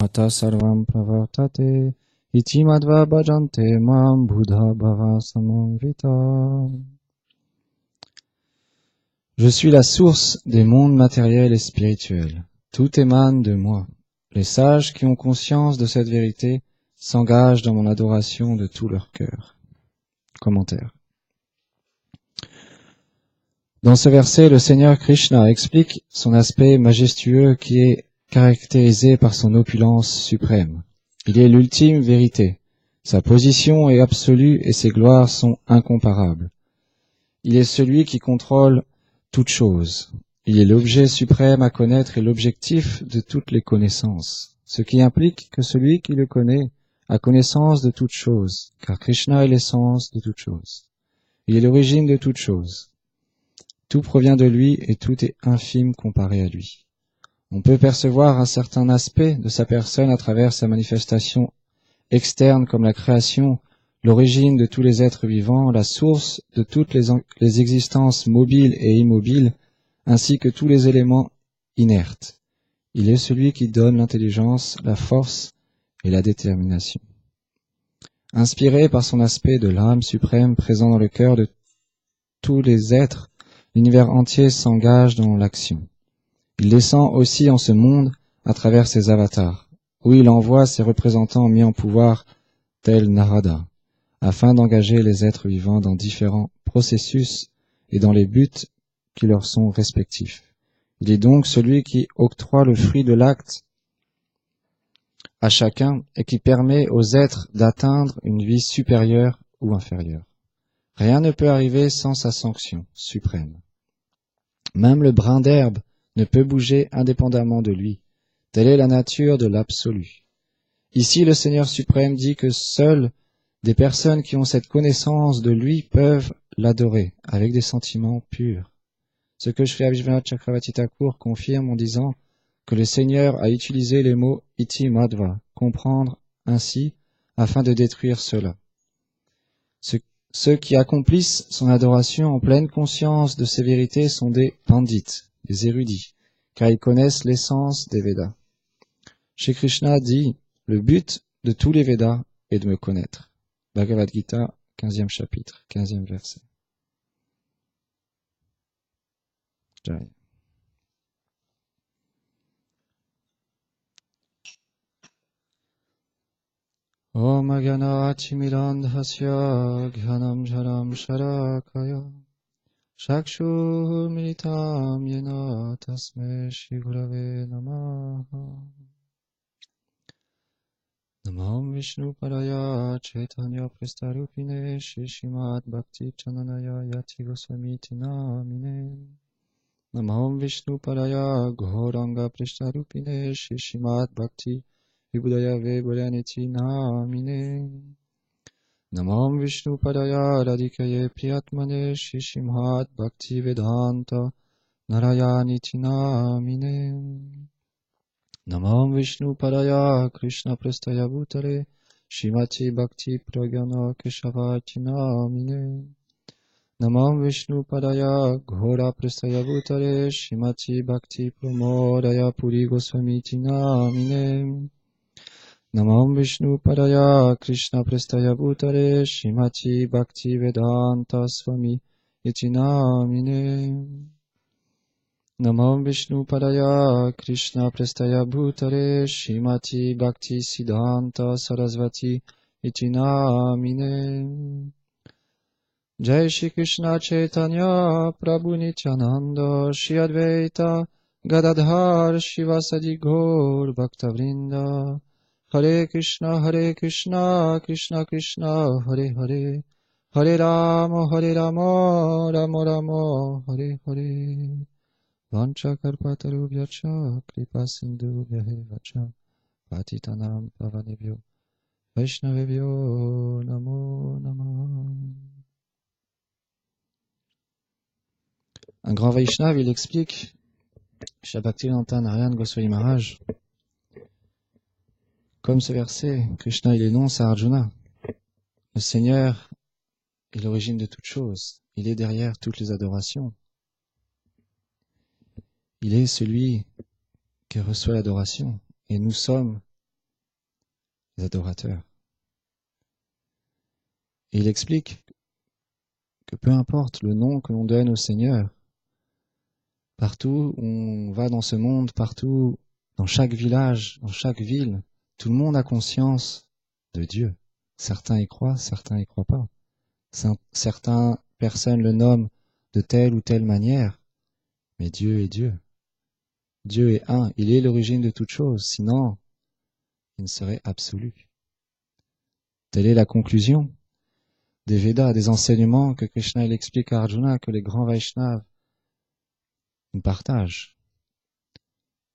Ata sarvam pravartate, iti madhva bhajante mam buddha bhava samamvita. Je suis la source des mondes matériels et spirituels. Tout émane de moi. Les sages qui ont conscience de cette vérité s'engagent dans mon adoration de tout leur cœur. Commentaire. Dans ce verset, le Seigneur Krishna explique son aspect majestueux qui est caractérisé par son opulence suprême. Il est l'ultime vérité. Sa position est absolue et ses gloires sont incomparables. Il est celui qui contrôle toute chose. Il est l'objet suprême à connaître et l'objectif de toutes les connaissances, ce qui implique que celui qui le connaît a connaissance de toute chose, car Krishna est l'essence de toute chose. Il est l'origine de toute chose. Tout provient de lui et tout est infime comparé à lui. On peut percevoir un certain aspect de sa personne à travers sa manifestation externe comme la création, l'origine de tous les êtres vivants, la source de toutes les existences mobiles et immobiles, ainsi que tous les éléments inertes. Il est celui qui donne l'intelligence, la force et la détermination. Inspiré par son aspect de l'âme suprême présent dans le cœur de tous les êtres, l'univers entier s'engage dans l'action. Il descend aussi en ce monde à travers ses avatars, où il envoie ses représentants mis en pouvoir, tels Narada, afin d'engager les êtres vivants dans différents processus et dans les buts qui leur sont respectifs. Il est donc celui qui octroie le fruit de l'acte à chacun et qui permet aux êtres d'atteindre une vie supérieure ou inférieure. Rien ne peut arriver sans sa sanction suprême. Même le brin d'herbe ne peut bouger indépendamment de lui. Telle est la nature de l'absolu. Ici, le Seigneur suprême dit que seules des personnes qui ont cette connaissance de lui peuvent l'adorer avec des sentiments purs. Ce que Sri Vishwanath Chakravarti Thakur confirme en disant que le Seigneur a utilisé les mots iti madhva, comprendre ainsi, afin de détruire cela. Ceux qui accomplissent son adoration en pleine conscience de ces vérités sont des pandits, des érudits, car ils connaissent l'essence des Védas. Shri Krishna dit, le but de tous les Védas est de me connaître. Bhagavad Gita, 15e chapitre, 15e verset. Jai. Om Agana Chimidandhasya Ghanam Jaram Sharakaya Shakshur Militam Yena Tasme Shri Gurave Namaha. Namam Vishnu Padaya Chaitanya Prastarupine Shri Srimad Bhakti Chananaya Yati Goswamiti Namine. Namam Vishnu Padaya Gauranga Prastarupine Shri Srimad Bhakti Vibhudaya Vebulaniti Namine. Namam Vishnu Padaya Radhikaye Priyatmane Shri Srimad Bhakti Vedanta Narayaniti Namine. Namam Vishnu Padaya Krishna Prastaya Bhutale Shrimati Bhakti Pragyana Keshavati Namine. Namam Vishnu Padaya Ghora Prastaya Bhutale Shrimati Bhakti Pramodaya Puri Goswamiti Namine. Namam Vishnu Padaya Krishna Prastaya Bhutale Shrimati Bhakti Vedanta Swami Iti Namine. Namam Vishnu Padaya Krishna Prastaya Bhutale Shrimati Bhakti Siddhanta Sarasvati Iti Namine. Jai Shri Krishna Chaitanya Prabhu Nityananda Shri Advaita Gadadhar Shivasadi Gaur Bhaktavrinda. Hare Krishna Krishna Krishna Hare Hare Hare Rama Rama Rama Hare Hare. Vancha Karpatarubhyacha Kripa Sindhubhyahevacha Patitanam Pavanebhyo Vaishnavebhyo Namo Namah. Un grand Vaishnav, il explique, Shri Bhaktivedanta Narayana Goswami Maharaj, comme ce verset, Krishna il énonce à Arjuna, le Seigneur est l'origine de toute chose, il est derrière toutes les adorations. Il est celui qui reçoit l'adoration, et nous sommes les adorateurs. Et il explique que peu importe le nom que l'on donne au Seigneur, partout où on va dans ce monde, partout, dans chaque village, dans chaque ville, tout le monde a conscience de Dieu. Certains y croient, certains y croient pas. Certaines personnes le nomment de telle ou telle manière, mais Dieu est Dieu. Dieu est un, il est l'origine de toute chose, sinon il ne serait absolu. Telle est la conclusion des Védas, des enseignements que Krishna il explique à Arjuna, que les grands Vaishnavas nous partagent.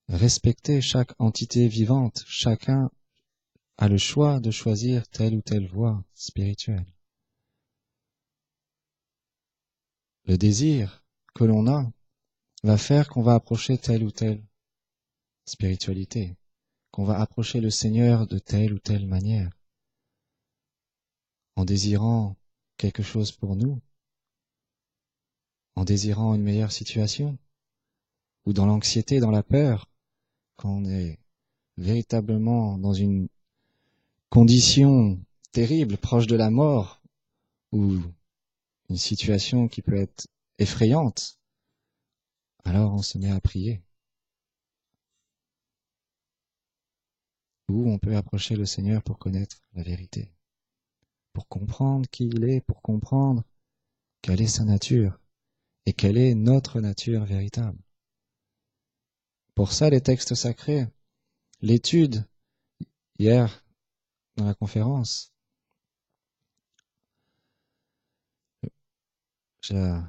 Respecter chaque entité vivante, chacun a le choix de choisir telle ou telle voie spirituelle. Le désir que l'on a va faire qu'on va approcher telle ou telle spiritualité, qu'on va approcher le Seigneur de telle ou telle manière, en désirant quelque chose pour nous, en désirant une meilleure situation, ou dans l'anxiété, dans la peur, quand on est véritablement dans une condition terrible, proche de la mort, ou une situation qui peut être effrayante, alors on se met à prier. Ou on peut approcher le Seigneur pour connaître la vérité, pour comprendre qui il est, pour comprendre quelle est sa nature et quelle est notre nature véritable. Pour ça, les textes sacrés, l'étude, hier, dans la conférence,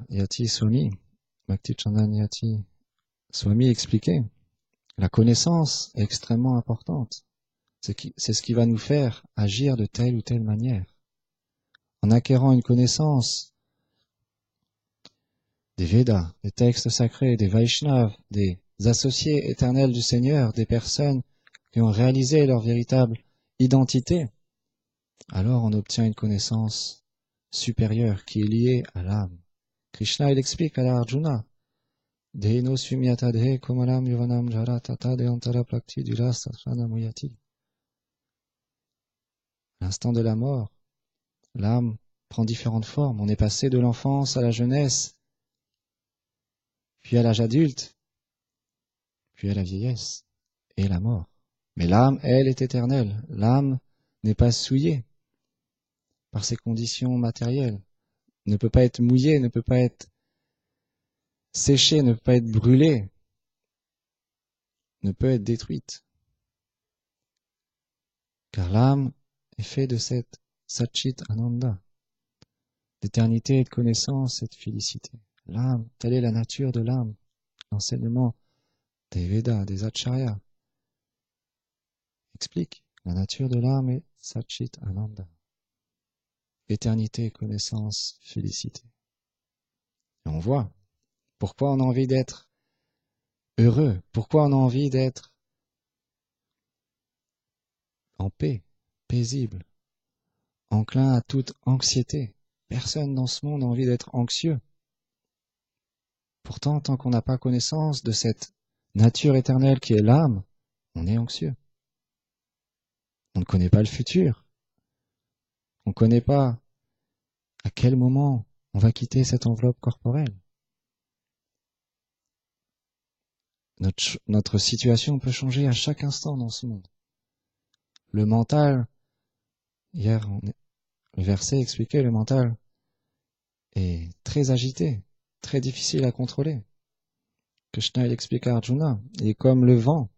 Yati Swami, Bhakti Chandan Yati Swami expliquait, la connaissance est extrêmement importante. C'est ce qui va nous faire agir de telle ou telle manière. En acquérant une connaissance des Védas, des textes sacrés, des Vaishnavas, des associés éternels du Seigneur, des personnes qui ont réalisé leur véritable identité, alors on obtient une connaissance supérieure qui est liée à l'âme. Krishna, il explique à Arjuna, Deheno sumyatadhe komalam yuvanam jara tata deantara prakti dula satrana muyati. À l'instant de la mort, l'âme prend différentes formes. On est passé de l'enfance à la jeunesse, puis à l'âge adulte, puis à la vieillesse et la mort. Mais l'âme, elle, est éternelle. L'âme n'est pas souillée par ses conditions matérielles, ne peut pas être mouillée, ne peut pas être séchée, ne peut pas être brûlée, ne peut être détruite. Car l'âme est faite de cette Satchit Ananda, d'éternité et de connaissance et de félicité. L'âme, telle est la nature de l'âme. L'enseignement des Védas, des Acharyas, explique la nature de l'âme est Satchit Ananda. Éternité, connaissance, félicité. Et on voit pourquoi on a envie d'être heureux, pourquoi on a envie d'être en paix, paisible, enclin à toute anxiété. Personne dans ce monde n'a envie d'être anxieux. Pourtant, tant qu'on n'a pas connaissance de cette nature éternelle qui est l'âme, on est anxieux. On ne connaît pas le futur. On ne connaît pas à quel moment on va quitter cette enveloppe corporelle. Notre situation peut changer à chaque instant dans ce monde. Le mental, hier, le verset expliquait, le mental est très agité, très difficile à contrôler. Krishna, il explique à Arjuna, il est comme le vent,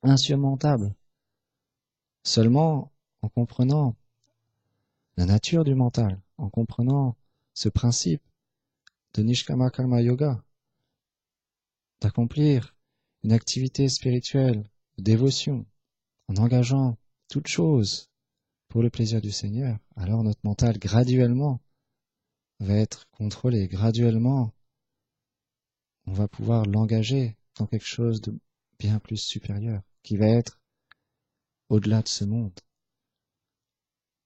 insurmontable. Seulement en comprenant la nature du mental, en comprenant ce principe de Nishkama Karma Yoga, d'accomplir une activité spirituelle, de dévotion, en engageant toute chose pour le plaisir du Seigneur, alors notre mental graduellement va être contrôlé, graduellement on va pouvoir l'engager dans quelque chose de bien plus supérieur, qui va être au-delà de ce monde.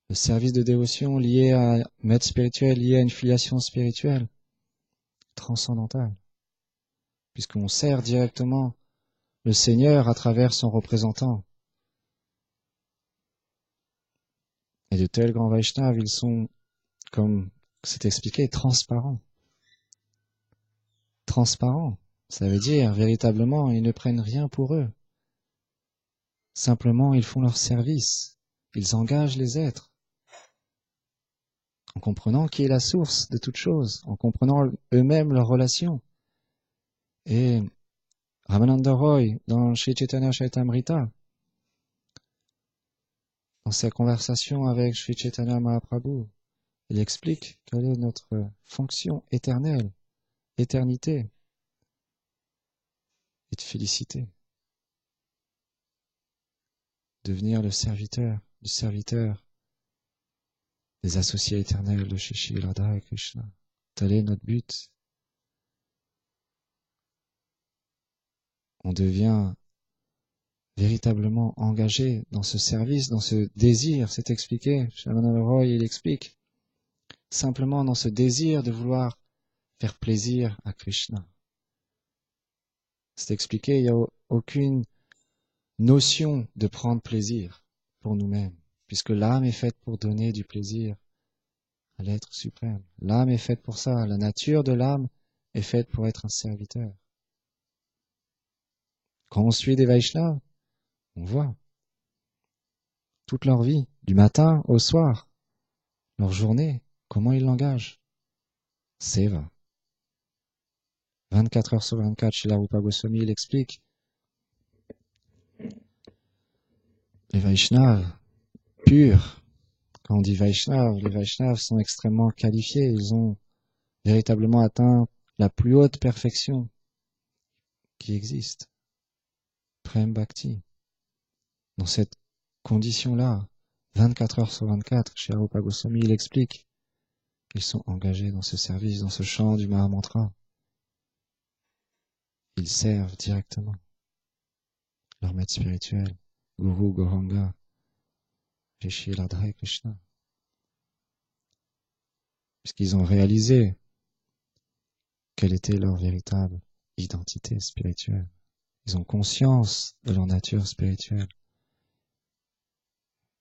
Le service de dévotion lié à un maître spirituel, lié à une filiation spirituelle, transcendantale, puisqu'on sert directement le Seigneur à travers son représentant. de tels grands Vaishnavas, ils sont, comme c'est expliqué, transparents. Transparents, ça veut dire, véritablement, ils ne prennent rien pour eux. Simplement, ils font leur service. Ils engagent les êtres. En comprenant qui est la source de toute chose, en comprenant eux-mêmes leurs relations. Et Ramananda Roy, dans Sri Chaitanya Charitamrita, dans sa conversation avec Sri Chaitanya Mahaprabhu, il explique quelle est notre fonction éternelle, éternité, et de féliciter. Devenir le serviteur des associés éternels de Shri Radha et Krishna. Tel est notre but. On devient véritablement engagé dans ce service, dans ce désir, c'est expliqué. Ramananda Roy, il explique, simplement dans ce désir de vouloir faire plaisir à Krishna. C'est expliqué, il n'y a aucune notion de prendre plaisir pour nous-mêmes, puisque l'âme est faite pour donner du plaisir à l'être suprême. L'âme est faite pour ça, la nature de l'âme est faite pour être un serviteur. Quand on suit des Vaishnavas, on voit toute leur vie, du matin au soir, leur journée, comment ils l'engagent. Seva. 24 heures sur 24, Srila Rupa Goswami, il explique. Les Vaishnavas purs, quand on dit Vaishnavas, les Vaishnavas sont extrêmement qualifiés, ils ont véritablement atteint la plus haute perfection qui existe. Prem Bhakti. Dans cette condition-là, 24 heures sur 24, Srila Rupa Goswami, il explique qu'ils sont engagés dans ce service, dans ce chant du Mahamantra. Ils servent directement leur maître spirituel, Guru Gauranga, Shri Radha et Krishna. Puisqu'ils ont réalisé quelle était leur véritable identité spirituelle. Ils ont conscience de leur nature spirituelle.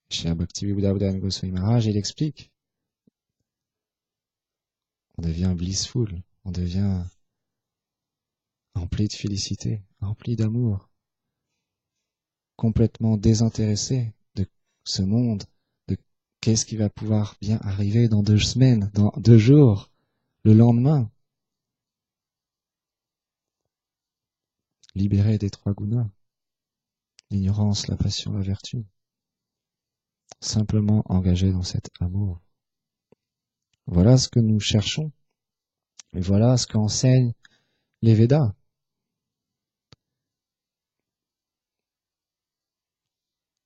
Shri Bhaktivedanta Goswami Maharaj, il explique. On devient blissful, on devient rempli de félicité, rempli d'amour, complètement désintéressé de ce monde, de qu'est-ce qui va pouvoir bien arriver dans 2 semaines, dans 2 jours, le lendemain. Libéré des 3 gunas, l'ignorance, la passion, la vertu, simplement engagé dans cet amour. Voilà ce que nous cherchons, et voilà ce qu'enseignent les Védas.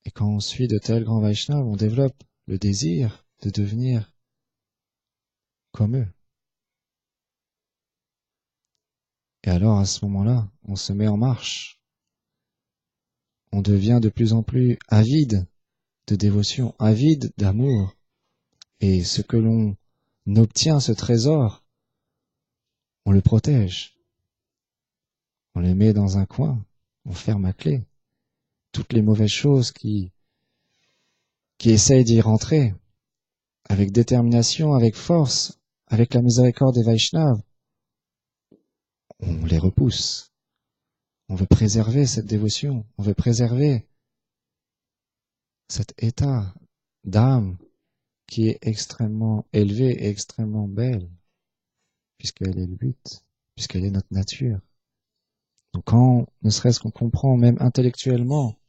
Et quand on suit de tels grands Vaishnavas, on développe le désir de devenir comme eux. Et alors, à ce moment-là, on se met en marche. On devient de plus en plus avide de dévotion, avide d'amour. Et ce que l'on obtient, ce trésor, on le protège. On le met dans un coin, on ferme à clé. Toutes les mauvaises choses qui essayent d'y rentrer, avec détermination, avec force, avec la miséricorde des Vaishnavas, on les repousse. On veut préserver cette dévotion, on veut préserver cet état d'âme qui est extrêmement élevé et extrêmement belle, puisqu'elle est le but, puisqu'elle est notre nature. Donc quand, ne serait-ce qu'on comprend même intellectuellement,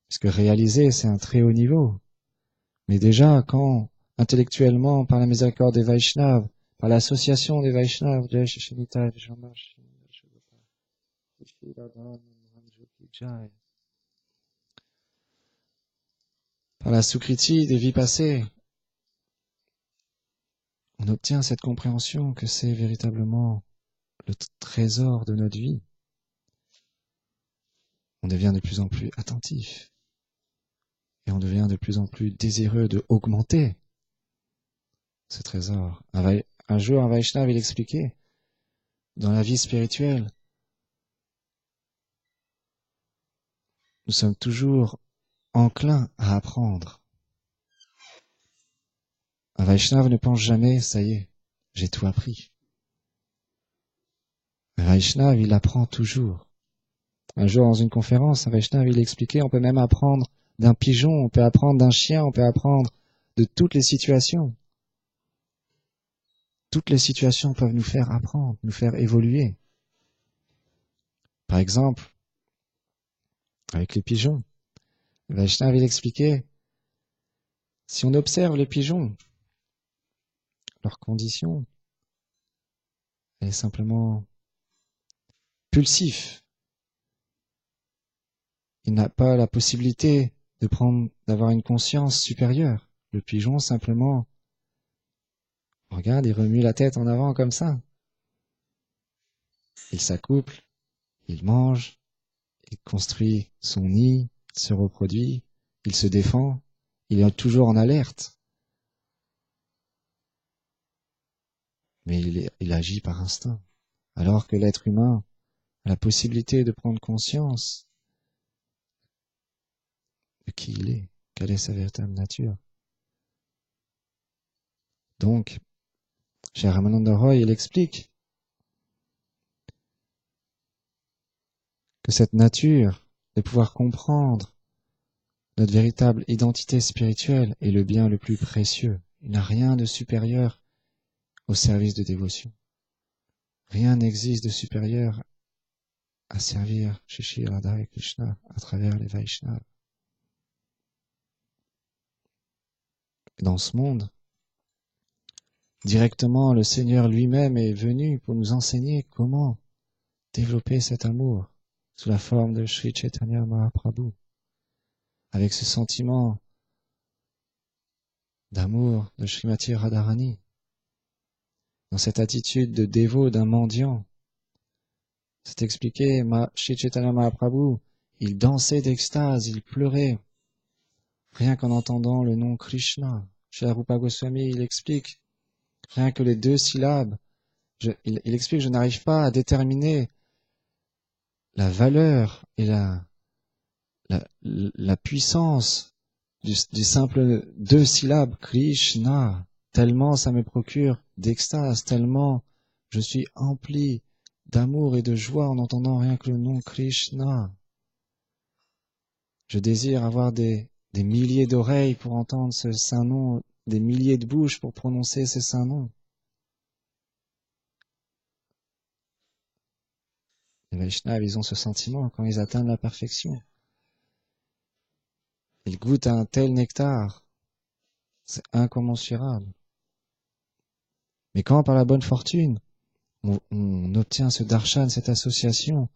puisque réaliser c'est un très haut niveau, mais déjà quand intellectuellement, par la miséricorde des Vaishnavas, par l'association des Vaishnavas, par la Sukriti des vies passées, on obtient cette compréhension que c'est véritablement le trésor de notre vie. On devient de plus en plus attentif et on devient de plus en plus désireux de augmenter ce trésor. Un jour, un Vaishnava, il expliquait, dans la vie spirituelle, nous sommes toujours enclins à apprendre. Un Vaishnav ne pense jamais, ça y est, j'ai tout appris. Un Vaishnav, il apprend toujours. Un jour, dans une conférence, un Vaishnav, il expliquait, on peut même apprendre d'un pigeon, on peut apprendre d'un chien, on peut apprendre de toutes les situations. Toutes les situations peuvent nous faire apprendre, nous faire évoluer. Par exemple, avec les pigeons, le Vaishnav, il expliquait, si on observe les pigeons, leur condition, elle est simplement pulsif. Il n'a pas la possibilité d'avoir une conscience supérieure. Le pigeon, simplement, regarde, il remue la tête en avant comme ça. Il s'accouple, il mange, il construit son nid, il se reproduit, il se défend, il est toujours en alerte. Mais il agit par instinct. Alors que l'être humain a la possibilité de prendre conscience de qui il est, quelle est sa véritable nature. Donc, chez Ramananda Roy, il explique que cette nature de pouvoir comprendre notre véritable identité spirituelle est le bien le plus précieux. Il n'y a rien de supérieur au service de dévotion. Rien n'existe de supérieur à servir Shri Radha et Krishna à travers les Vaishnavas. Dans ce monde, directement, le Seigneur lui-même est venu pour nous enseigner comment développer cet amour sous la forme de Sri Chaitanya Mahaprabhu, avec ce sentiment d'amour de Srimati Radharani, dans cette attitude de dévot d'un mendiant. C'est expliqué, Sri Chaitanya Mahaprabhu, il dansait d'extase, il pleurait, rien qu'en entendant le nom Krishna. Chez Rupa Goswami, il explique, rien que les 2 syllabes, il explique, je n'arrive pas à déterminer la valeur et la puissance du simple 2 syllabes, Krishna, tellement ça me procure d'extase, tellement je suis empli d'amour et de joie en entendant rien que le nom Krishna. Je désire avoir des milliers d'oreilles pour entendre ce saint nom, des milliers de bouches pour prononcer ce saint nom. Les Vaishnavas, ils ont ce sentiment quand ils atteignent la perfection. Ils goûtent à un tel nectar, c'est incommensurable. Mais quand, par la bonne fortune, on obtient ce darshan, cette association,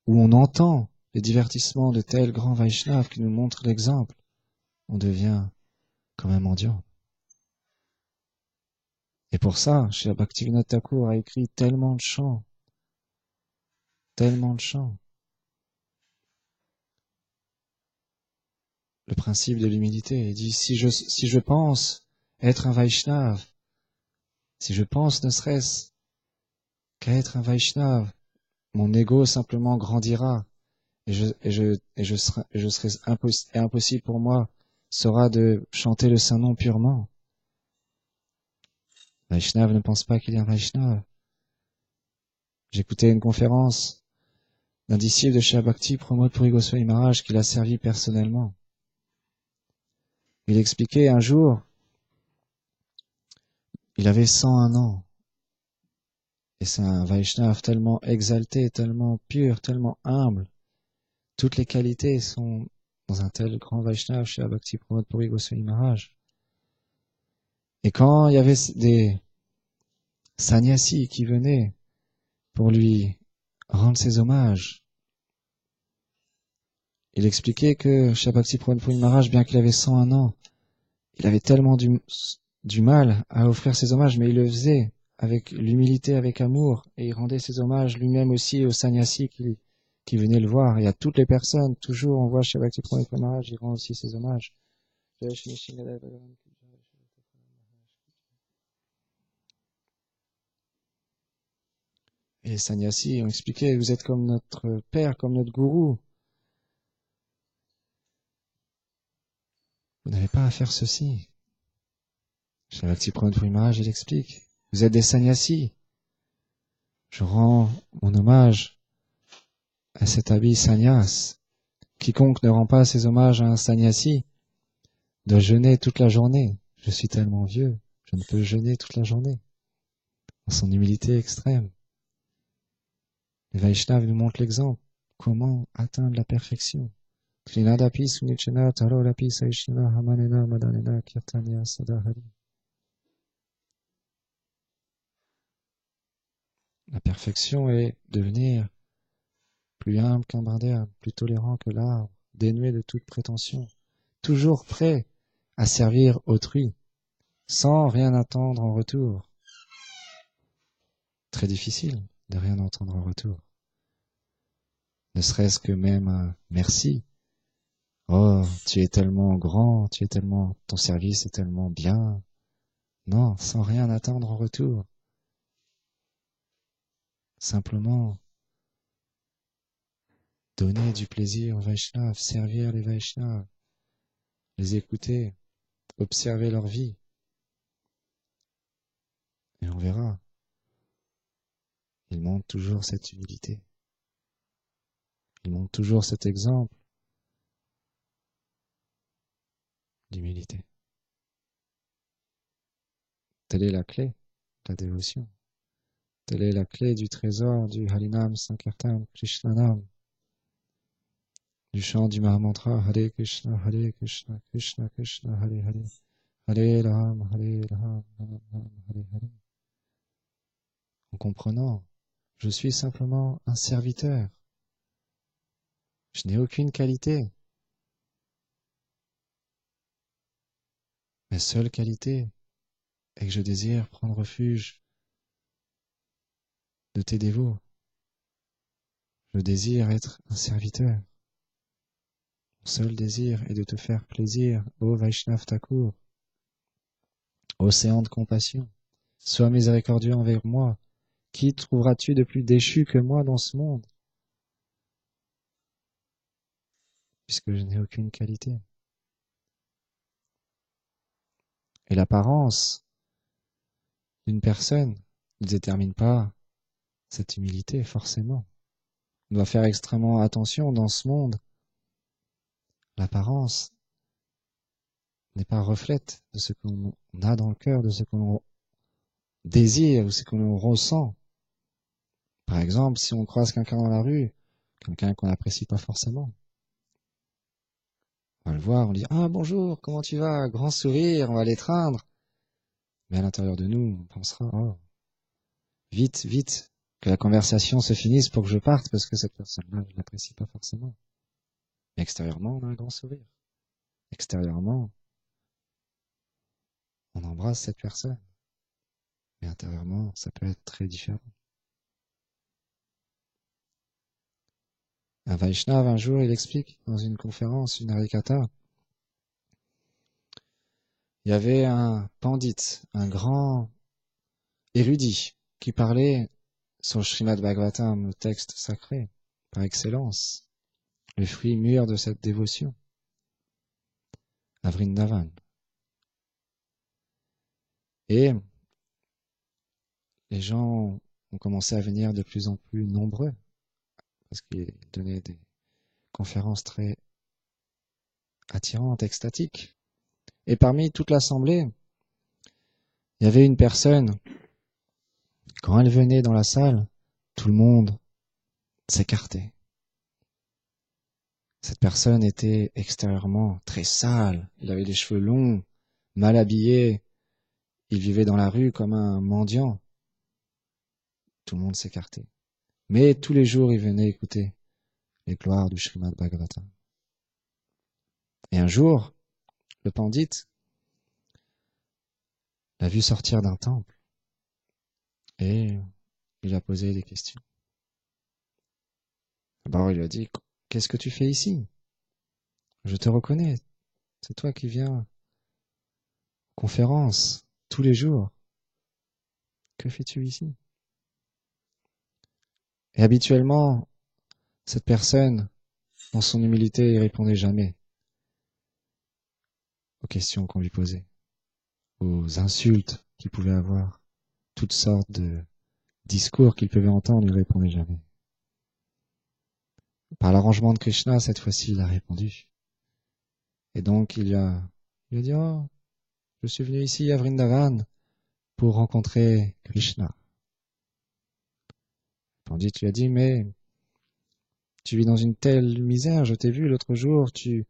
où on entend les divertissements de tels grands Vaishnavas qui nous montrent l'exemple, on devient comme un mendiant. Et pour ça, Sri Bhaktivinoda Thakur a écrit tellement de chants, tellement de chants. Le principe de l'humilité, il dit, si je pense être un Vaishnav, si je pense ne serait-ce qu'à être un Vaishnav, mon ego simplement grandira et je serai impossible pour moi sera de chanter le saint nom purement. Vaishnav ne pense pas qu'il y a un Vaishnav. J'écoutais une conférence d'un disciple de Sri Bhakti Pramod Puri Goswami Maharaj qui l'a servi personnellement. Il expliquait un jour, il avait 101 ans. Et c'est un Vaishnav tellement exalté, tellement pur, tellement humble. Toutes les qualités sont dans un tel grand Vaishnav chez Bhakti Pramod Puri Goswami Maharaj. Et quand il y avait des sannyasis qui venaient pour lui rendre ses hommages, il expliquait que chez Bhakti Pramod Puri Maharaj, bien qu'il avait 101 ans, il avait tellement du mal à offrir ses hommages, mais il le faisait avec l'humilité, avec amour, et il rendait ses hommages lui-même aussi aux sannyasis qui venaient le voir, et à toutes les personnes, toujours on voit chez Bhakti Pramod Puri Maharaj, il rend aussi ses hommages. Et les sannyasis ont expliqué, vous êtes comme notre père, comme notre gourou. Vous n'avez pas à faire ceci. Bhakti-Pramod Puri Maharaj, il explique. Vous êtes des sannyasis. Je rends mon hommage à cet habit sannyas. Quiconque ne rend pas ses hommages à un sannyasi doit jeûner toute la journée. Je suis tellement vieux, je ne peux jeûner toute la journée. Dans son humilité extrême. Les Vaishnavas nous montrent l'exemple. Comment atteindre la perfection. Klinadapi sunichana tarolapi saishnana hamanena madanena kirtanya sadahari. La perfection est devenir plus humble qu'un brin d'herbe, plus tolérant que l'arbre, dénué de toute prétention, toujours prêt à servir autrui, sans rien attendre en retour. Très difficile de rien entendre en retour. Ne serait-ce que même un merci. Oh, tu es tellement grand, ton service est tellement bien. Non, sans rien attendre en retour. Simplement donner du plaisir aux Vaishnavas, servir les Vaishnavas, les écouter, observer leur vie. Et on verra. Il montre toujours cette humilité. Il montre toujours cet exemple d'humilité. Telle est la clé de la dévotion. Telle est la clé du trésor du Harinam Sankirtan Krishnanam, du chant du Mahamantra Hare Krishna, Krishna Krishna, Hare Hare, Hare Ram, Ram Ram, Hare Hare. En comprenant, je suis simplement un serviteur. Je n'ai aucune qualité. Ma seule qualité est que je désire prendre refuge de tes dévots. Je désire être un serviteur. Mon seul désir est de te faire plaisir, ô Vaishnav Thakur, océan de compassion. Sois miséricordieux envers moi. Qui trouveras-tu de plus déchu que moi dans ce monde? Puisque je n'ai aucune qualité. Et l'apparence d'une personne ne détermine pas cette humilité, forcément. On doit faire extrêmement attention dans ce monde. L'apparence n'est pas reflète de ce qu'on a dans le cœur, de ce qu'on désire ou ce qu'on ressent. Par exemple, si on croise quelqu'un dans la rue, quelqu'un qu'on n'apprécie pas forcément, on va le voir, on dit « Ah, bonjour, comment tu vas ?» Grand sourire, on va l'étreindre. Mais à l'intérieur de nous, on pensera « Oh, vite, vite, que la conversation se finisse pour que je parte, parce que cette personne-là, je ne l'apprécie pas forcément. » Mais extérieurement, on a un grand sourire. Extérieurement, on embrasse cette personne. Mais intérieurement, ça peut être très différent. Un Vaishnav, un jour, il explique dans une conférence, une harikatha, il y avait un pandit, un grand érudit, qui parlait sur le Srimad Bhagavatam, le texte sacré, par excellence, le fruit mûr de cette dévotion, à Vrindavan. Et les gens ont commencé à venir de plus en plus nombreux, parce qu'il donnait des conférences très attirantes, extatiques. Et parmi toute l'assemblée, il y avait une personne, quand elle venait dans la salle, tout le monde s'écartait. Cette personne était extérieurement très sale, il avait les cheveux longs, mal habillé, il vivait dans la rue comme un mendiant. Tout le monde s'écartait. Mais tous les jours, il venait écouter les gloires du Srimad Bhagavatam. Et un jour, le pandit l'a vu sortir d'un temple et il a posé des questions. D'abord, il lui a dit « Qu'est-ce que tu fais ici? Je te reconnais, c'est toi qui viens conférence tous les jours. Que fais-tu ici ?» Et habituellement, cette personne, dans son humilité, il répondait jamais aux questions qu'on lui posait. aux insultes qu'il pouvait avoir, toutes sortes de discours qu'il pouvait entendre, il ne répondait jamais. Par l'arrangement de Krishna, cette fois-ci, il a répondu. Et donc, il a dit, oh, je suis venu ici à Vrindavan pour rencontrer Krishna. Pandit lui a dit, mais tu vis dans une telle misère, je t'ai vu l'autre jour, tu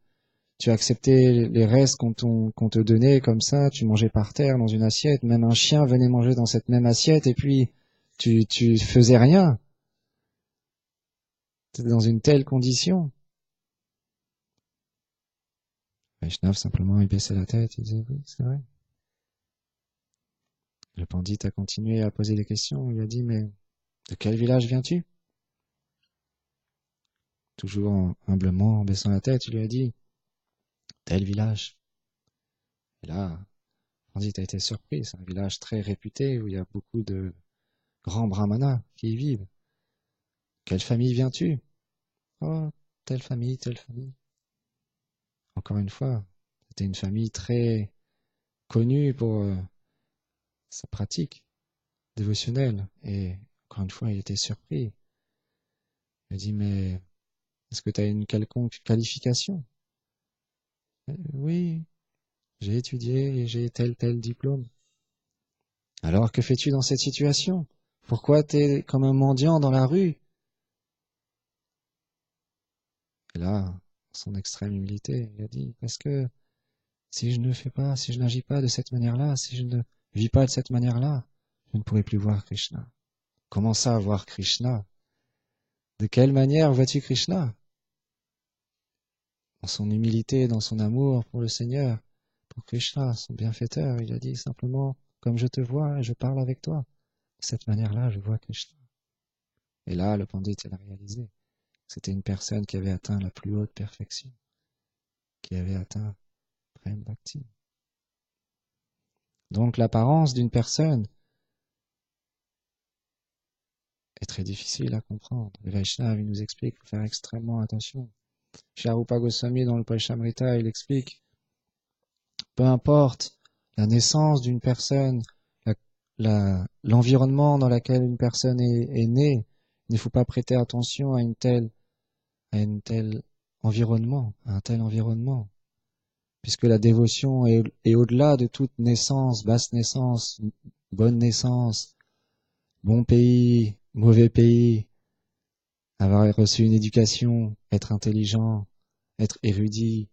as accepté les restes qu'on te donnait comme ça, tu mangeais par terre dans une assiette, même un chien venait manger dans cette même assiette, et puis tu faisais rien. Tu étais dans une telle condition. Vaishnav, simplement, il baissait la tête, il disait, oui, c'est vrai. Le pandit a continué à poser des questions, il a dit, mais de quel village viens-tu? Toujours humblement, en baissant la tête, il lui a dit, tel village. Et là, le pandit a été surpris, c'est un village très réputé, où il y a beaucoup de grands brahmanas qui y vivent. Quelle famille viens-tu? Oh, telle famille, telle famille. Encore une fois, c'était une famille très connue pour sa pratique dévotionnelle. Et encore une fois, il était surpris. Il a dit, mais est-ce que tu as une quelconque qualification? Oui, j'ai étudié et j'ai tel diplôme. Alors, que fais-tu dans cette situation? Pourquoi t'es comme un mendiant dans la rue? Et là, son extrême humilité, il a dit, parce que si je ne fais pas, si je n'agis pas de cette manière-là, si je ne vis pas de cette manière-là, je ne pourrai plus voir Krishna. Comment ça, voir Krishna? De quelle manière vois-tu Krishna? Dans son humilité, dans son amour pour le Seigneur, pour Krishna, son bienfaiteur, il a dit simplement, comme je te vois et je parle avec toi, de cette manière-là, je vois Krishna. Et là, le pandit, il a réalisé. C'était une personne qui avait atteint la plus haute perfection, qui avait atteint Prem Bhakti. Donc l'apparence d'une personne est très difficile à comprendre. Le Vaishnava, il nous explique qu'il faut faire extrêmement attention. Shri Rupa Goswami, dans le Parishamrita, il explique, peu importe la naissance d'une personne, l'environnement dans lequel une personne est née, il ne faut pas prêter attention à un tel environnement, puisque la dévotion est au-delà de toute naissance, basse naissance, bonne naissance, bon pays, mauvais pays, avoir reçu une éducation, être intelligent, être érudit,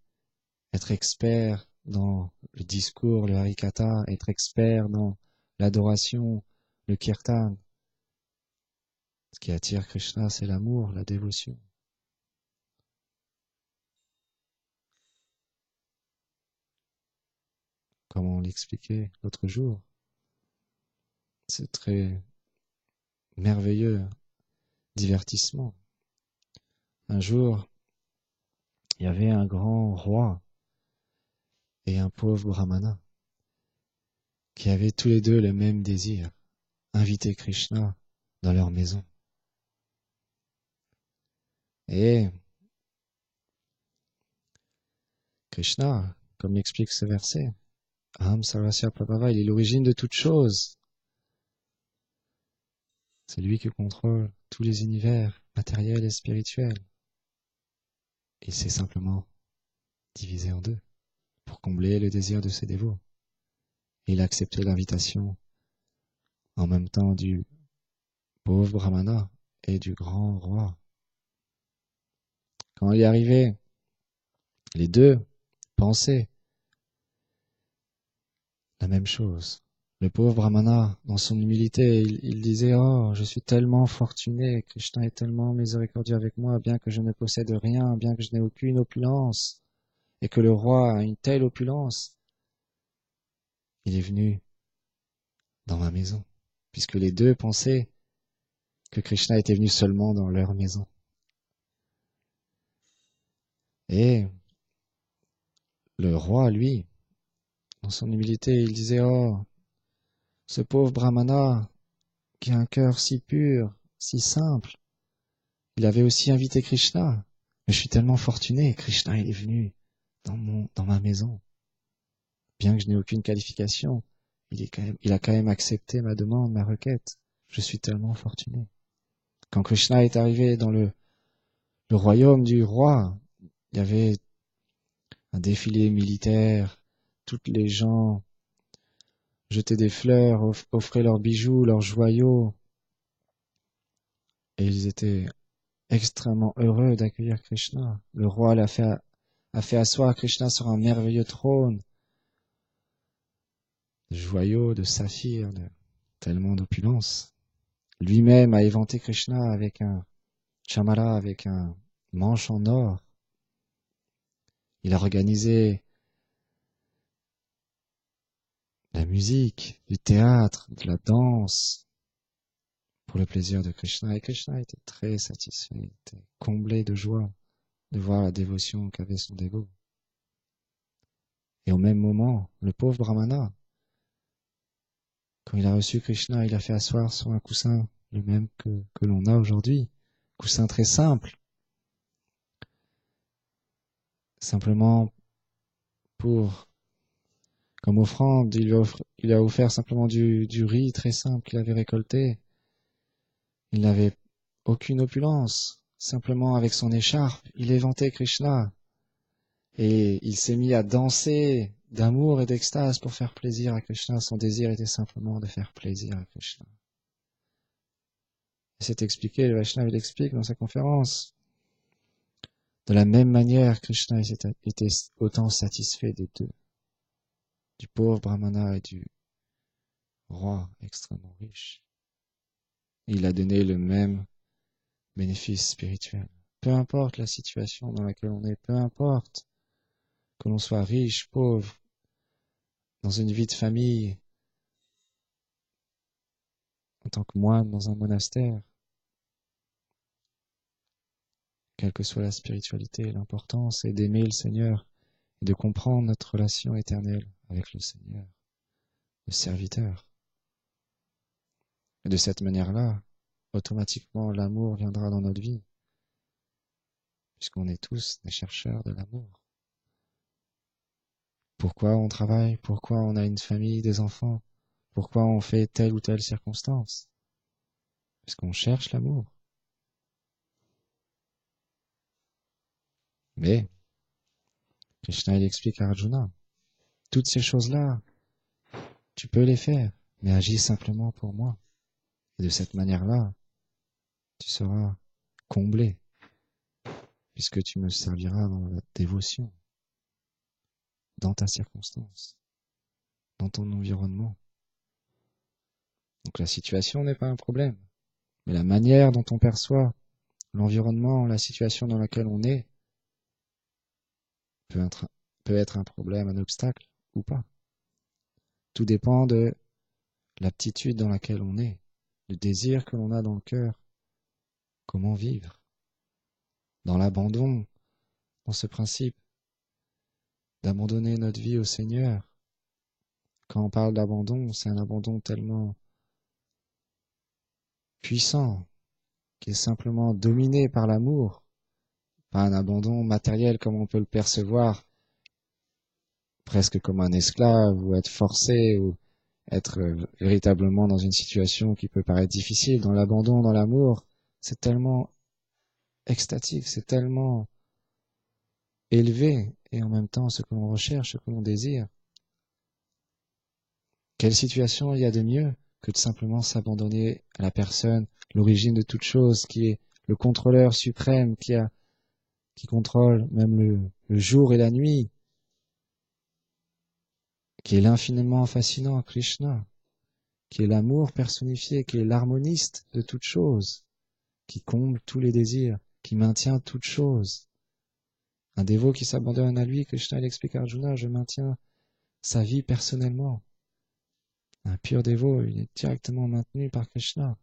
être expert dans le discours, le harikatha, être expert dans l'adoration, le kirtan. Ce qui attire Krishna, c'est l'amour, la dévotion. Comme on l'expliquait l'autre jour, c'est très merveilleux divertissement. Un jour, il y avait un grand roi et un pauvre brahmana qui avaient tous les deux le même désir, inviter Krishna dans leur maison. Et Krishna, comme l'explique ce verset, Aham Sarvasya Prabhava, il est l'origine de toute chose. C'est lui qui contrôle tous les univers matériels et spirituels. Il s'est simplement divisé en deux pour combler le désir de ses dévots. Il a accepté l'invitation en même temps du pauvre brahmana et du grand roi. Quand il est arrivé, les deux pensaient la même chose. Le pauvre brahmana, dans son humilité, il disait, oh, je suis tellement fortuné, Krishna est tellement miséricordieux avec moi, bien que je ne possède rien, bien que je n'ai aucune opulence, et que le roi a une telle opulence, il est venu dans ma maison, puisque les deux pensaient que Krishna était venu seulement dans leur maison. Et le roi, lui, dans son humilité, il disait, oh, ce pauvre brahmana, qui a un cœur si pur, si simple, il avait aussi invité Krishna. Mais je suis tellement fortuné, Krishna il est venu dans ma maison. bien que je n'ai aucune qualification, il a quand même accepté ma demande, ma requête. Je suis tellement fortuné. Quand Krishna est arrivé dans le royaume du roi, il y avait un défilé militaire, toutes les gens jetaient des fleurs, offraient leurs bijoux, leurs joyaux, et ils étaient extrêmement heureux d'accueillir Krishna. Le roi a fait asseoir Krishna sur un merveilleux trône, de joyaux, de saphirs, tellement d'opulence. Lui-même a éventé Krishna avec un chamala, avec un manche en or. Il a organisé la musique, du théâtre, de la danse, pour le plaisir de Krishna. Et Krishna était très satisfait, il était comblé de joie de voir la dévotion qu'avait son dévot. Et au même moment, le pauvre brahmana, quand il a reçu Krishna, il a fait asseoir sur un coussin, le même que l'on a aujourd'hui, coussin très simple, simplement comme offrande, il a offert simplement du riz très simple qu'il avait récolté. Il n'avait aucune opulence, simplement avec son écharpe, il éventait Krishna. Et il s'est mis à danser d'amour et d'extase pour faire plaisir à Krishna. Son désir était simplement de faire plaisir à Krishna. C'est expliqué, le Vaishnava l'explique dans sa conférence. De la même manière, Krishna était autant satisfait des deux, du pauvre brahmana et du roi extrêmement riche. Il a donné le même bénéfice spirituel. Peu importe la situation dans laquelle on est, peu importe que l'on soit riche, pauvre, dans une vie de famille, en tant que moine dans un monastère, quelle que soit la spiritualité, l'important c'est d'aimer le Seigneur et de comprendre notre relation éternelle avec le Seigneur, le serviteur. Et de cette manière-là, automatiquement l'amour viendra dans notre vie, puisqu'on est tous des chercheurs de l'amour. Pourquoi on travaille? Pourquoi on a une famille, des enfants? Pourquoi on fait telle ou telle circonstance? Parce qu'on cherche l'amour. Mais Krishna il explique à Arjuna, toutes ces choses-là, tu peux les faire, mais agis simplement pour moi. Et de cette manière-là, tu seras comblé, puisque tu me serviras dans la dévotion, dans ta circonstance, dans ton environnement. Donc la situation n'est pas un problème, mais la manière dont on perçoit l'environnement, la situation dans laquelle on est, peut être un problème, un obstacle ou pas. Tout dépend de l'aptitude dans laquelle on est, du désir que l'on a dans le cœur, comment vivre, dans l'abandon, dans ce principe d'abandonner notre vie au Seigneur. Quand on parle d'abandon, c'est un abandon tellement puissant, qui est simplement dominé par l'amour, pas un abandon matériel comme on peut le percevoir, presque comme un esclave, ou être forcé, ou être véritablement dans une situation qui peut paraître difficile. Dans l'abandon, dans l'amour, c'est tellement extatique, c'est tellement élevé, et en même temps ce que l'on recherche, ce que l'on désire. Quelle situation il y a de mieux que de simplement s'abandonner à la personne, l'origine de toute chose, qui est le contrôleur suprême, qui contrôle même le jour et la nuit, qui est l'infiniment fascinant Krishna, qui est l'amour personnifié, qui est l'harmoniste de toute chose, qui comble tous les désirs, qui maintient toute chose. Un dévot qui s'abandonne à lui, Krishna l'explique à Arjuna, je maintiens sa vie personnellement. Un pur dévot, il est directement maintenu par Krishna.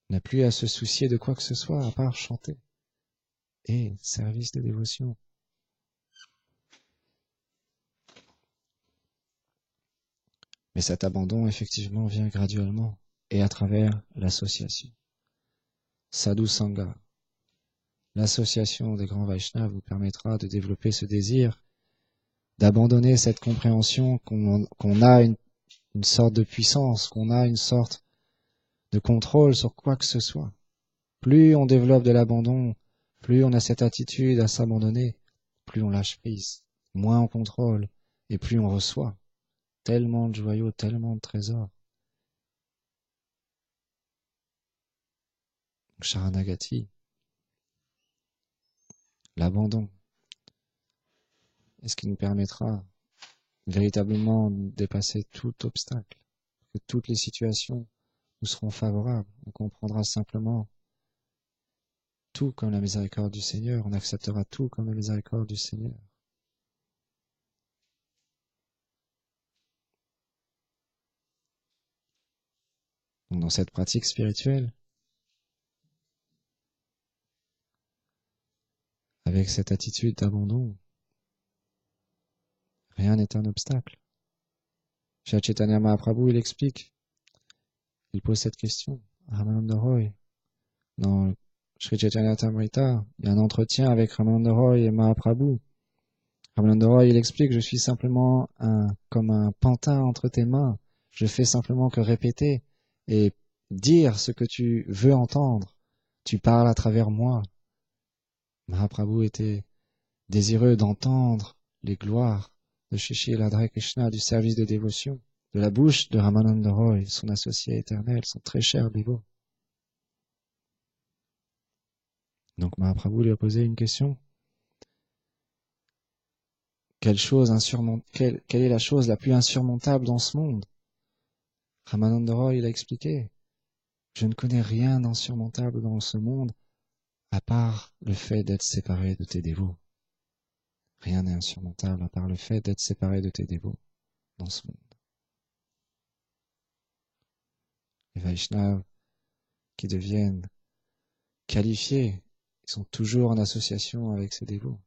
Il n'a plus à se soucier de quoi que ce soit à part chanter et service de dévotion. Mais cet abandon, effectivement, vient graduellement et à travers l'association. Sadhu Sangha. L'association des grands Vaishnavas vous permettra de développer ce désir d'abandonner cette compréhension qu'on a une sorte de puissance, qu'on a une sorte de contrôle sur quoi que ce soit. Plus on développe de l'abandon, plus on a cette attitude à s'abandonner, plus on lâche prise, moins on contrôle, et plus on reçoit. Tellement de joyaux, tellement de trésors. Sharanagati, l'abandon, est ce qui nous permettra véritablement de dépasser tout obstacle, que toutes les situations nous seront favorables. On comprendra simplement tout comme la miséricorde du Seigneur, on acceptera tout comme la miséricorde du Seigneur. Donc dans cette pratique spirituelle, avec cette attitude d'abandon, rien n'est un obstacle. Chez Chaitanya Mahaprabhu, il explique, il pose cette question à Ramananda Roy. Dans Sri Chaitanya Tamrita, il y a un entretien avec Ramananda Roy et Mahaprabhu. Ramananda Roy, il explique, je suis simplement comme un pantin entre tes mains. Je fais simplement que répéter et dire ce que tu veux entendre. Tu parles à travers moi. Mahaprabhu était désireux d'entendre les gloires de Shri Radha Krishna, du service de dévotion, de la bouche de Ramananda Roy, son associé éternel, son très cher dévot. Donc Mahaprabhu lui a posé une question. Quelle est la chose la plus insurmontable dans ce monde? Ramananda Roy, il a expliqué. Je ne connais rien d'insurmontable dans ce monde à part le fait d'être séparé de tes dévots. Rien n'est insurmontable à part le fait d'être séparé de tes dévots dans ce monde. Les Vaishnavas qui deviennent qualifiés, ils sont toujours en association avec ces dévots.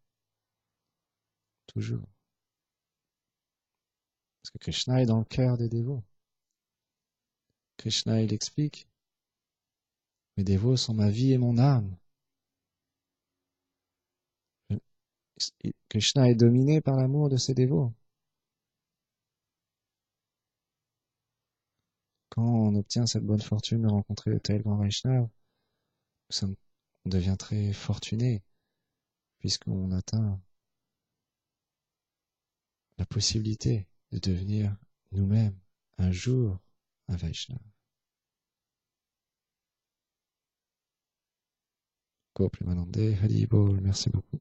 Toujours. Parce que Krishna est dans le cœur des dévots. Krishna, il explique, mes dévots sont ma vie et mon âme. Krishna est dominé par l'amour de ses dévots. Quand on obtient cette bonne fortune de rencontrer de tels grands Vaishnavas, on devient très fortuné, puisqu'on atteint la possibilité de devenir nous-mêmes un jour un Vaishnava. Gopimanande, Hari Bol, merci beaucoup.